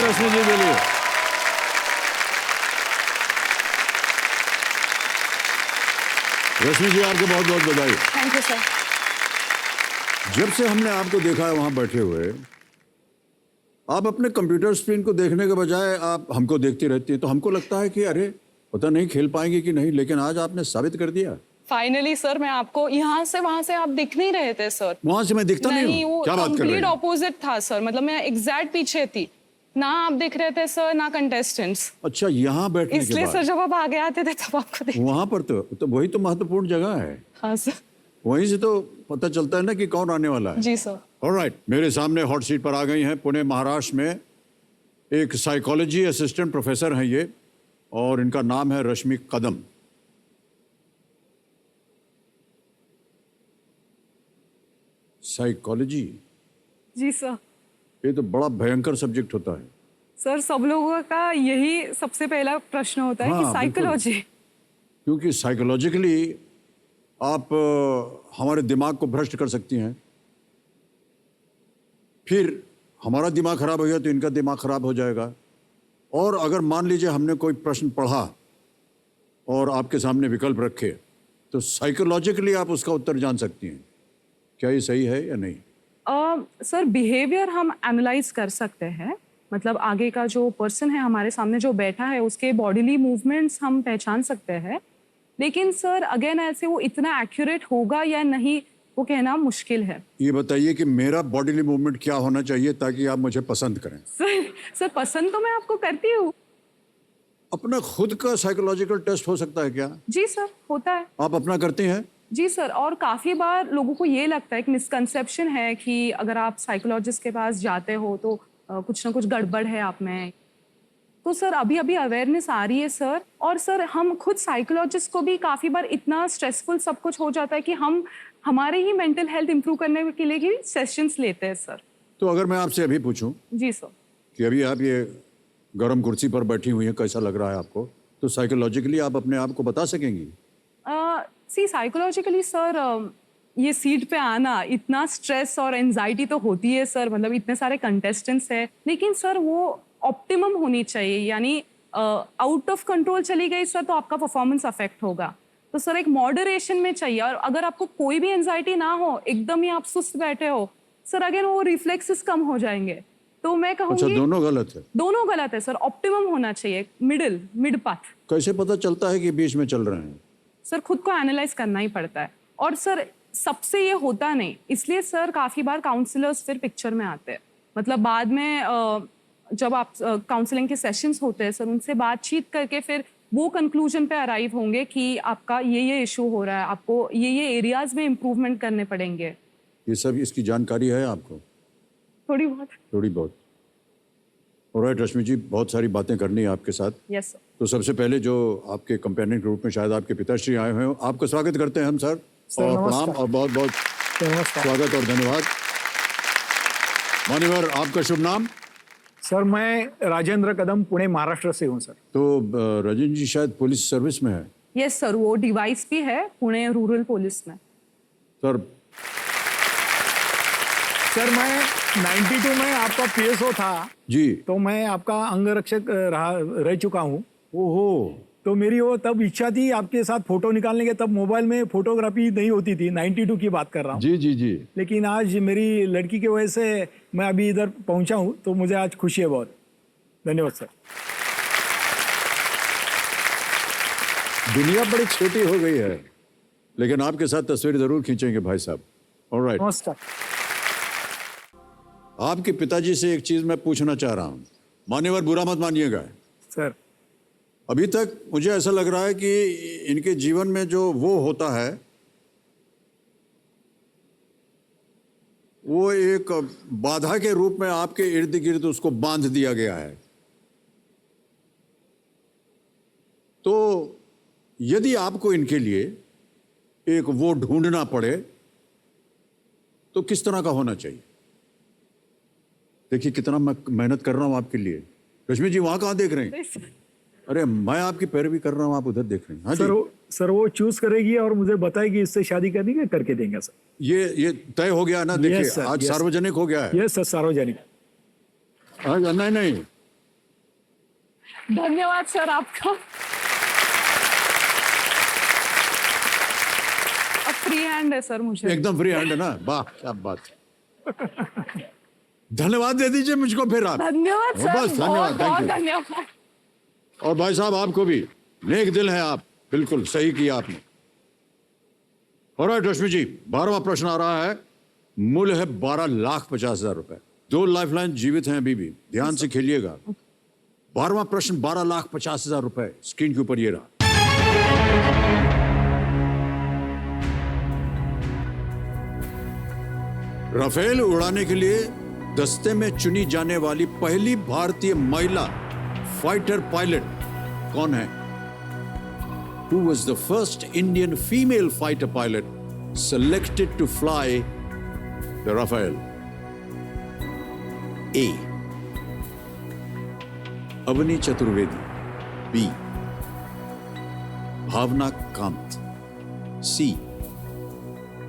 रश्मि जी के लिए। रश्मि जी आपको बहुत बहुत बधाई। Thank you sir. जब से हमने आपको देखा है वहां बैठे हुए, आप अपने कंप्यूटर स्क्रीन को देखने के बजाय आप हमको देखती रहती है, तो हमको लगता है कि अरे पता नहीं खेल पाएंगे कि नहीं, लेकिन आज आपने साबित कर दिया। फाइनली सर, मैं आपको यहाँ से वहां से आप दिख नहीं रहे थे सर। वहां से मैं दिखता नहीं हूँ? वो क्या बात कर रहे कंप्लीट हैं? ऑपोजिट था सर, मतलब मैं एग्जैक्ट पीछे थी ना, आप दिख रहे थे सर ना कंटेस्टेंट्स। अच्छा, यहाँ बैठने के इसलिए बाद सर जब आप आगे आते थे तब आपको देख। वहां पर तो वही तो महत्वपूर्ण जगह है। हाँ सर। वहीं से तो पता चलता है ना कि कौन आने वाला है। जी सर। ऑलराइट, मेरे सामने हॉट सीट पर आ गई हैं पुणे महाराष्ट्र में एक साइकोलॉजी असिस्टेंट प्रोफेसर हैं ये, और इनका नाम है रश्मि कदम। साइकोलॉजी, जी सर। ये तो बड़ा भयंकर सब्जेक्ट होता है। सर सब लोगों का यही सबसे पहला प्रश्न होता है हाँ, कि साइकोलॉजी। क्योंकि साइकोलॉजिकली आप हमारे दिमाग को भ्रष्ट कर सकती हैं, फिर हमारा दिमाग खराब हो गया तो इनका दिमाग खराब हो जाएगा। और अगर मान लीजिए हमने कोई प्रश्न पढ़ा और आपके सामने विकल्प रखे, तो साइकोलॉजिकली आप उसका उत्तर जान सकती हैं। क्या ये सही है या नहीं? सर बिहेवियर हम एनालाइज कर सकते हैं, मतलब आगे का जो पर्सन है हमारे सामने जो बैठा है उसके बॉडीली मूवमेंट्स हम पहचान सकते हैं, लेकिन सर अगेन ऐसे वो इतना एक्यूरेट होगा या नहीं वो कहना मुश्किल है। ये बताइए कि मेरा बॉडीली मूवमेंट क्या होना चाहिए ताकि आप मुझे पसंद करें? सर पसंद तो मैं आपको करती हूँ। अपना खुद का साइकोलॉजिकल टेस्ट हो सकता है क्या? जी सर, होता है। आप अपना करते हैं? जी सर, और काफी बार लोगों को ये लगता है कि मिसकंसेप्शन है कि अगर आप साइकोलॉजिस्ट के पास जाते हो तो कुछ ना कुछ गड़बड़ है आप में। तो सर अभी अभी अवेयरनेस आ रही है सर, और सर हम खुद साइकोलॉजिस्ट को भी काफी बार इतना स्ट्रेसफुल सब कुछ हो जाता है कि हम हमारे ही मेंटल हेल्थ इंप्रूव करने के लिए भी सेशंस लेते हैं सर। तो अगर मैं आपसे अभी पूछूं जी सर कि अभी आप ये गर्म कुर्सी पर बैठी हुई हैं, कैसा लग रहा है आपको, तो साइकोलॉजिकली आप अपने आप को बता सकेंगी? सी साइकोलॉजिकली सर ये सीट पे आना इतना स्ट्रेस और एंजाइटी तो होती है सर, मतलब इतने सारे कंटेस्टेंट्स हैं, लेकिन सर वो ऑप्टिमम होनी चाहिए, यानी आउट ऑफ कंट्रोल चली गई सर तो आपका परफॉर्मेंस अफेक्ट होगा। तो सर एक मॉडरेशन में चाहिए, और अगर आपको कोई भी एंजाइटी ना हो, एकदम ही आप सुस्त बैठे हो सर, अगेन वो रिफ्लेक्सेस कम हो जाएंगे। तो मैं कहूँगी अच्छा, दोनों गलत है? दोनों गलत है सर, ऑप्टिमम होना चाहिए, मिड पाथ। कैसे पता चलता है कि बीच में चल रहे हैं? सर खुद को एनालाइज करना ही पड़ता है, और सर सबसे ये होता नहीं, इसलिए सर काफी बार काउंसलर्स फिर पिक्चर में आते हैं, मतलब बाद में जब आप काउंसलिंग के सेशंस होते हैं सर, उनसे बातचीत करके फिर वो कंक्लूजन पे अराइव होंगे कि आपका ये इशू हो रहा है, आपको ये एरियाज में इम्प्रूवमेंट करने पड़ेंगे। ये सब इसकी जानकारी है आपको? थोड़ी बहुत। थोड़ी बहुत। ऑलराइट रश्मि जी, बहुत सारी बातें करनी है आपके साथ। Yes sir. तो सबसे पहले जो आपके कंपेनियन के रूप में शायद आपके पिताश्री आए हुए हैं, आपका स्वागत करते हैं हम सर, और प्रणाम और बहुत बहुत स्वागत और धन्यवाद। मान्यवर, आपका शुभ नाम? सर मैं राजेंद्र कदम, पुणे महाराष्ट्र से हूँ सर। तो राजेंद्र जी शायद पुलिस सर्विस में है? यस सर, वो डिवाइस भी है पुणे रूरल पुलिस में। सर मैं 92 में आपका पीएसओ था जी, तो मैं आपका अंगरक्षक रह चुका हूँ। ओहो। तो मेरी वो तब इच्छा थी आपके साथ फोटो निकालने के, तब मोबाइल में फोटोग्राफी नहीं होती थी, 92 की बात कर रहा हूँ। जी जी जी। लेकिन आज मेरी लड़की की वजह से मैं अभी इधर पहुंचा हूँ, तो मुझे आज खुशी है बहुत। धन्यवाद सर। दुनिया बड़ी छोटी हो गई है, लेकिन आपके साथ तस्वीर जरूर खींचेंगे भाई साहब। ऑलराइट, नमस्कार। आपके पिताजी से एक चीज मैं पूछना चाह रहा हूँ, मान्यवर बुरा मत मानिएगा सर। अभी तक मुझे ऐसा लग रहा है कि इनके जीवन में जो वो होता है वो एक बाधा के रूप में आपके इर्द गिर्द उसको बांध दिया गया है। तो यदि आपको इनके लिए एक वो ढूंढना पड़े तो किस तरह का होना चाहिए? देखिए कितना मैं मेहनत कर रहा हूं आपके लिए। रश्मि जी वहां कहां देख रहे हैं? अरे मैं आपकी पैरवी कर रहा हूं, आप उधर देख रहे हैं। हाँ सर वो चूज करेगी और मुझे बताएगी इससे शादी करनी है, करके देंगे सर। ये तय हो गया ना? देखिए Yes, sir, आज yes. सार्वजनिक हो गया है। यस सर, सार्वजनिक। नहीं नहीं, धन्यवाद सर आपका। अब फ्री हैंड है सर मुझे। एकदम फ्री हैंड है ना, वाह क्या बात है। धन्यवाद दे दीजिए मुझको फिर आप। धन्यवाद सर, बस धन्यवाद, बहुत थैंक यू। धन्यवाद। और भाई साहब आपको भी, नेक दिल है आप, बिल्कुल सही किया आपने। ऑलराइट रश्मि जी, 12वां प्रश्न आ रहा है, मूल्य है 12,50,000 रुपए। 2 लाइफलाइन जीवित हैं अभी भी, ध्यान से खेलिएगा। 12वां प्रश्न 12,50,000 रुपए, स्क्रीन के ऊपर ये रहा। राफेल उड़ाने के लिए दस्ते में चुनी जाने वाली पहली भारतीय महिला फाइटर पायलट कौन है? Who was the first Indian female fighter pilot selected to fly the Rafale? A. Avani Chaturvedi, B. Bhawna Kanth, C.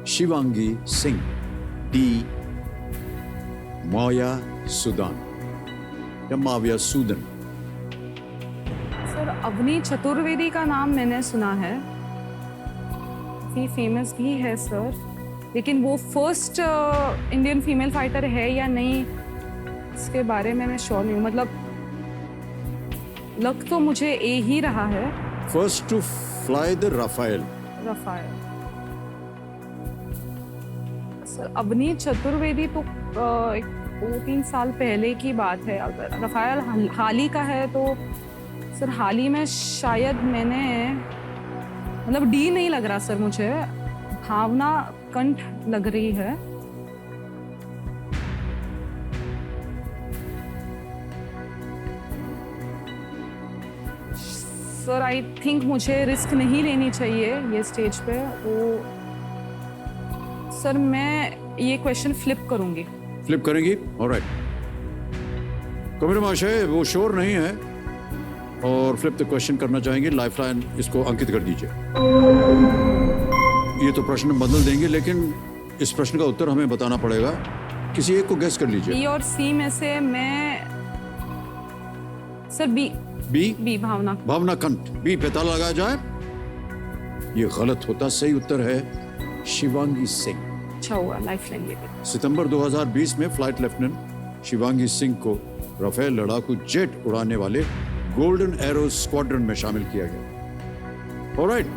Shivangi Singh, D. Mawya Sudan या माविया सूदन। सर अवनी चतुर्वेदी का नाम मैंने सुना है, फेमस भी है सर, लेकिन वो फर्स्ट इंडियन फीमेल फाइटर है या नहीं इसके बारे में मैं श्योर नहीं हूँ। मतलब लग तो मुझे ए ही रहा है, first to fly the Rafale. Rafale. Sir Avani Chaturvedi तो 2-3 साल पहले की बात है। अगर रफायल हाल ही का है तो सर हाल ही में शायद मैंने, मतलब डी नहीं लग रहा सर मुझे, भावना कंठ लग रही है। सर आई थिंक मुझे रिस्क नहीं लेनी चाहिए ये स्टेज पे। वो सर मैं ये क्वेश्चन फ्लिप करूंगी। फ्लिप करेंगी? ऑलराइट। कबीर महाशय वो श्योर नहीं है और फ्लिप द क्वेश्चन करना चाहेंगे। लाइफलाइन इसको अंकित कर दीजिए। ये तो प्रश्न बदल देंगे, लेकिन इस प्रश्न का उत्तर हमें बताना पड़ेगा। किसी एक को गेस कर लीजिए। बी और सी में से मैं सर बी। बी भावना। भावना कंठ, बी पे ताला लगाया जाए। ये गलत होता, सही उत्तर है शिवांगी सिंह। अच्छा हुआ लाइफलाइन ले ली। सितंबर 2020 में फ्लाइट लेफ्टिनेंट शिवांगी सिंह को राफेल लड़ाकू जेट उड़ाने वाले गोल्डन एरो स्क्वाड्रन में शामिल किया गया। ऑलराइट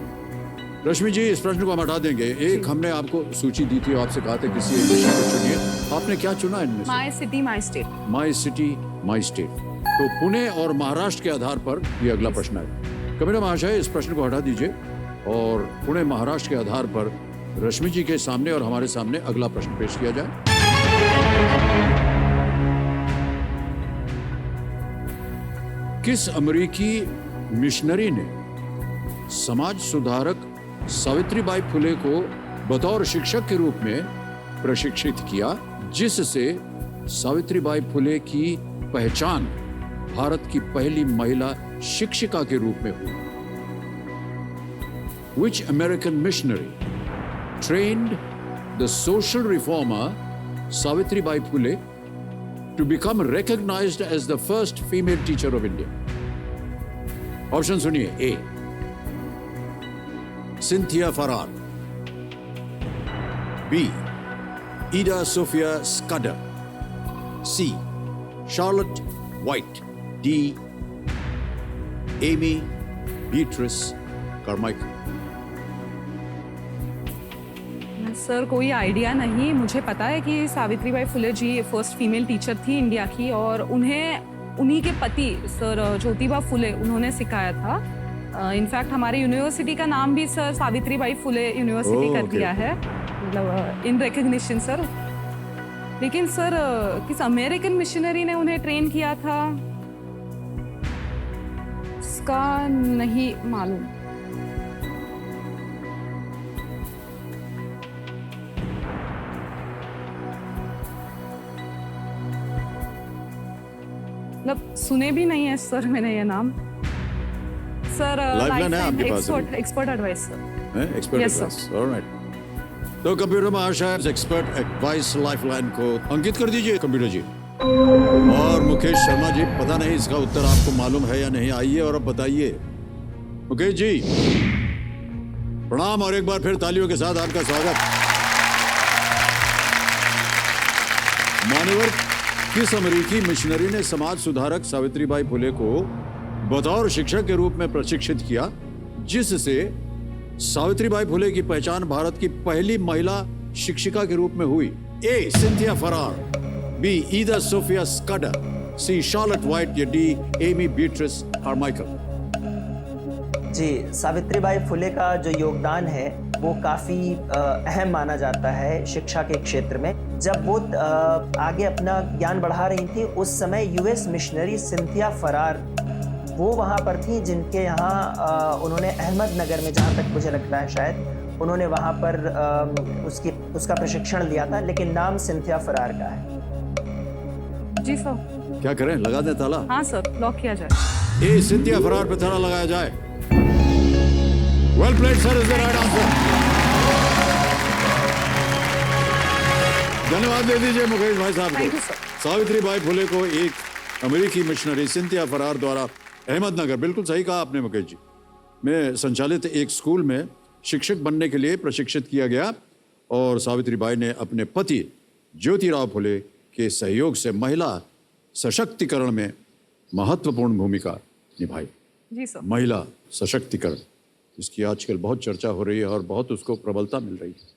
रश्मि जी, इस प्रश्न को हम हटा देंगे। एक हमने आपको सूची दी थी, आपसे कहा था किसी एक विषय को चुनिए। आपने क्या चुना इनमें से? My city my state. My city my state. तो पुणे और महाराष्ट्र के आधार पर ये अगला प्रश्न है। कबीर महाशय इस प्रश्न को हटा दीजिए और पुणे महाराष्ट्र के आधार पर रश्मि जी के सामने और हमारे सामने अगला प्रश्न पेश किया जाए। किस अमेरिकी मिशनरी ने समाज सुधारक सावित्रीबाई फुले को बतौर शिक्षक के रूप में प्रशिक्षित किया, जिससे सावित्रीबाई फुले की पहचान भारत की पहली महिला शिक्षिका के रूप में हुई? Which American missionary trained the social reformer Savitribai Phule to become recognized as the first female teacher of India? Option सुनिए। A Cynthia Farrar, B Ida Sophia Scudder, C Charlotte White, D Amy Beatrice Carmichael. Sir कोई idea नहीं। मुझे पता है कि Savitribai Phule ji first female teacher थी India की, और उन्हीं के पति सर ज्योतिबा फुले उन्होंने सिखाया था। इनफैक्ट हमारी यूनिवर्सिटी का नाम भी सर सावित्रीबाई फुले यूनिवर्सिटी कर दिया है, मतलब इन रिकग्निशन सर। लेकिन सर किस अमेरिकन मिशनरी ने उन्हें ट्रेन किया था इसका नहीं मालूम। मतलब सुने भी नहीं है सर मैंने ये नाम। सर लाइफलाइन है आपके पास अभी? Expert advice sir. Expert Yes, sir. Advice. Alright. तो कंप्यूटर महाशय एक्सपर्ट एडवाइस लाइफलाइन को अंकित कर दीजिए कंप्यूटर जी। और मुकेश शर्मा जी, पता नहीं इसका उत्तर आपको मालूम है या नहीं, आइए और अब बताइए। मुकेश जी, प्रणाम और एक बार फिर तालियों के साथ आपका स्वागत। मान्यवर, किस अमेरिकी मिशनरी ने समाज सुधारक सावित्रीबाई फुले को बतौर शिक्षक के रूप में प्रशिक्षित किया, जिससे सावित्रीबाई फुले की पहचान भारत की पहली महिला शिक्षिका के रूप में हुई? A. Cynthia Farrar, B. Ida Sophia Scudder, C. Charlotte White या डी. Amy Beatrice Carmichael. जी, सावित्रीबाई फुले का जो योगदान है वो काफ़ी अहम माना जाता है शिक्षा के क्षेत्र में। जब वो आगे अपना ज्ञान बढ़ा रही थी, उस समय यूएस मिशनरी सिंथिया फरार वो वहाँ पर थी, जिनके यहाँ उन्होंने अहमदनगर में, जहाँ तक मुझे लगता है शायद उन्होंने वहाँ पर उसका प्रशिक्षण लिया था, लेकिन नाम सिंथिया फरार का है। जी सर। क्या करें, लगा दें ताला? हाँ सर, लॉक किया जाए। ए. सिंथिया फरार पे ताला लगाया जाए। Well played sir, is the right answer. धन्यवाद दे दीजिए मुकेश भाई साहब Thank को। you, sir. सावित्रीबाई फुले को एक अमेरिकी मिशनरी सिंथिया फरार द्वारा अहमदनगर, बिल्कुल सही कहा आपने मुकेश जी, में संचालित एक स्कूल में शिक्षक बनने के लिए प्रशिक्षित किया गया और सावित्रीबाई ने अपने पति ज्योतिराव फुले के सहयोग से महिला सशक्तिकरण में महत्वपूर्ण भूमिका निभाई। जी सर। महिला सशक्तिकरण, इसकी आजकल बहुत चर्चा हो रही है और बहुत उसको प्रबलता मिल रही है।